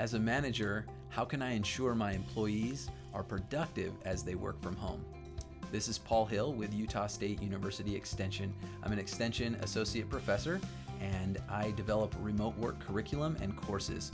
As a manager, how can I ensure my employees are productive as they work from home? This is Paul Hill with Utah State University Extension. I'm an Extension Associate Professor, and I develop remote work curriculum and courses.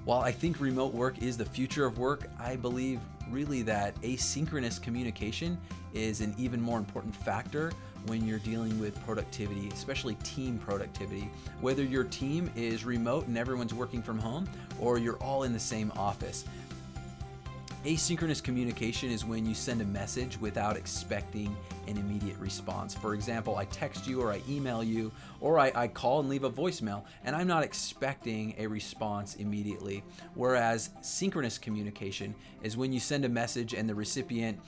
While I think remote work is the future of work, I believe really that asynchronous communication is an even more important factor when you're dealing with productivity, especially team productivity. Whether your team is remote and everyone's working from home, or you're all in the same office. Asynchronous communication is when you send a message without expecting an immediate response. For example, I text you or I email you or I call and leave a voicemail, and I'm not expecting a response immediately. Whereas synchronous communication is when you send a message and the recipient,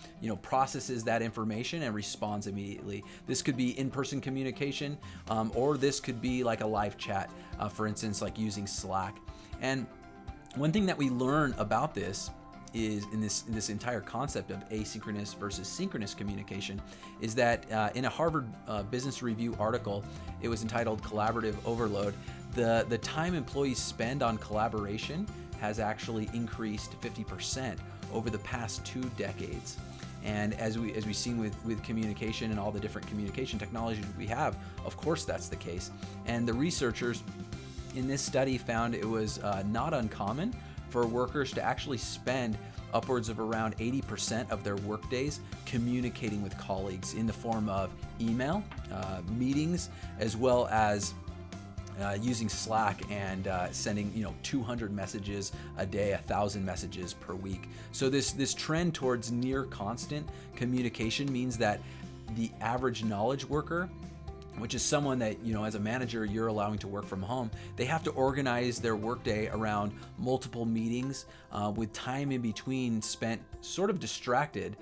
processes that information and responds immediately. This could be in-person communication, or this could be like a live chat, for instance, like using Slack. And one thing that we learn about this is in this entire concept of asynchronous versus synchronous communication is that in a Harvard Business Review article, it was entitled Collaborative Overload, the time employees spend on collaboration has actually increased 50% over the past 2 decades. And as we've seen with communication and all the different communication technologies we have, of course that's the case. And the researchers in this study found it was not uncommon for workers to actually spend upwards of around 80% of their workdays communicating with colleagues in the form of email, meetings, as well as using Slack and sending 200 messages a day, 1,000 messages per week. So this trend towards near constant communication means that the average knowledge worker, which is someone that, as a manager, you're allowing to work from home, they have to organize their workday around multiple meetings with time in between spent sort of distracted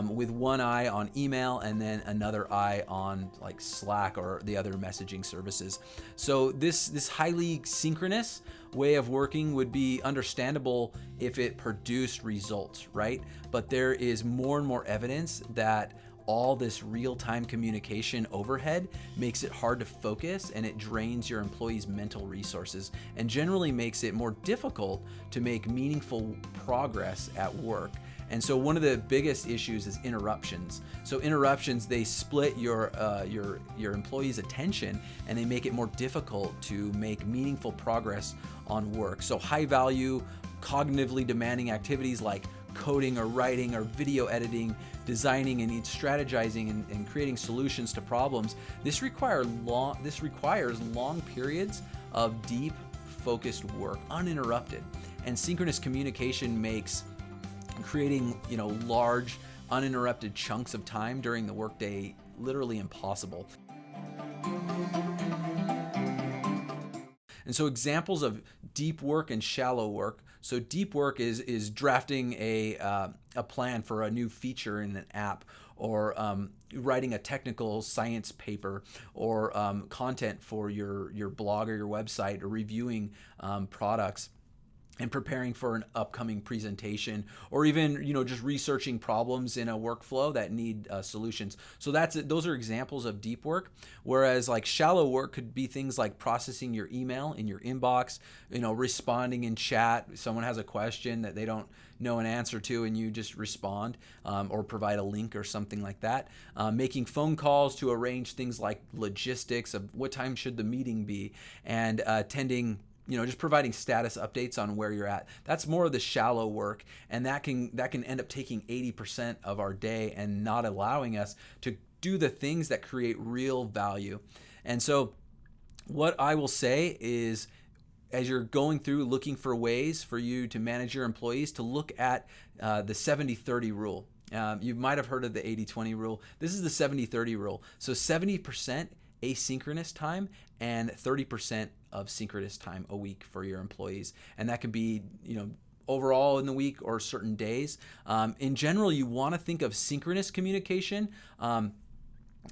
with one eye on email and then another eye on like Slack or the other messaging services. So this highly synchronous way of working would be understandable if it produced results, right? But there is more and more evidence that all this real-time communication overhead makes it hard to focus, and it drains your employees' mental resources and generally makes it more difficult to make meaningful progress at work. And so one of the biggest issues is interruptions. So interruptions, they split your employees' attention, and they make it more difficult to make meaningful progress on work. So high value, cognitively demanding activities like coding or writing or video editing, designing and strategizing and creating solutions to problems, this requires long periods of deep focused work, uninterrupted. And synchronous communication makes creating large uninterrupted chunks of time during the workday literally impossible. And so examples of deep work and shallow work. So deep work is drafting a plan for a new feature in an app, or writing a technical science paper, or content for your blog or your website, or reviewing products and preparing for an upcoming presentation, or even just researching problems in a workflow that need solutions. So those are examples of deep work. Whereas like shallow work could be things like processing your email in your inbox, responding in chat. Someone has a question that they don't know an answer to, and you just respond or provide a link or something like that. Making phone calls to arrange things like logistics of what time should the meeting be, and attending, just providing status updates on where you're at. That's more of the shallow work, and that can end up taking 80% of our day and not allowing us to do the things that create real value. And so what I will say is, as you're going through looking for ways for you to manage your employees, to look at the 70-30 rule. You might have heard of the 80-20 rule. This is the 70-30 rule. So 70% asynchronous time and 30% of synchronous time a week for your employees. And that could be, overall in the week or certain days. In general, you want to think of synchronous communication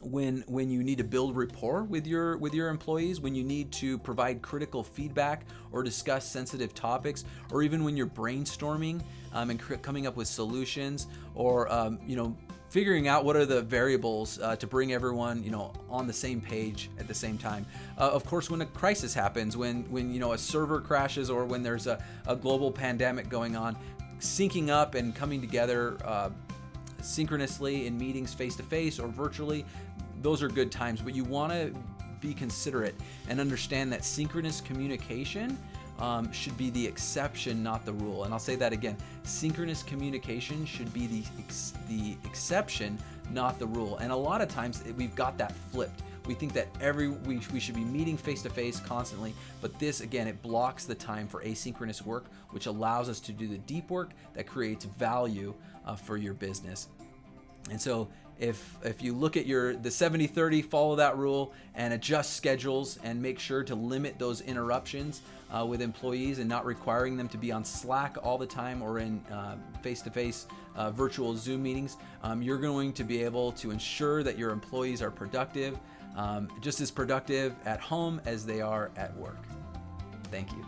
when you need to build rapport with your employees, when you need to provide critical feedback or discuss sensitive topics, or even when you're brainstorming and coming up with solutions, or figuring out what are the variables to bring everyone, on the same page at the same time. Of course, when a crisis happens, when a server crashes, or when there's a global pandemic going on, syncing up and coming together synchronously in meetings face-to-face or virtually, those are good times. But you want to be considerate and understand that synchronous communication should be the exception, not the rule. And I'll say that again. Synchronous communication should be the exception, not the rule. And a lot of times we've got that flipped. We think that we should be meeting face-to-face constantly, but this, again, it blocks the time for asynchronous work, which allows us to do the deep work that creates value for your business. And so if you look at the 70-30, follow that rule and adjust schedules and make sure to limit those interruptions with employees and not requiring them to be on Slack all the time or in face-to-face virtual Zoom meetings, you're going to be able to ensure that your employees are productive, just as productive at home as they are at work. Thank you.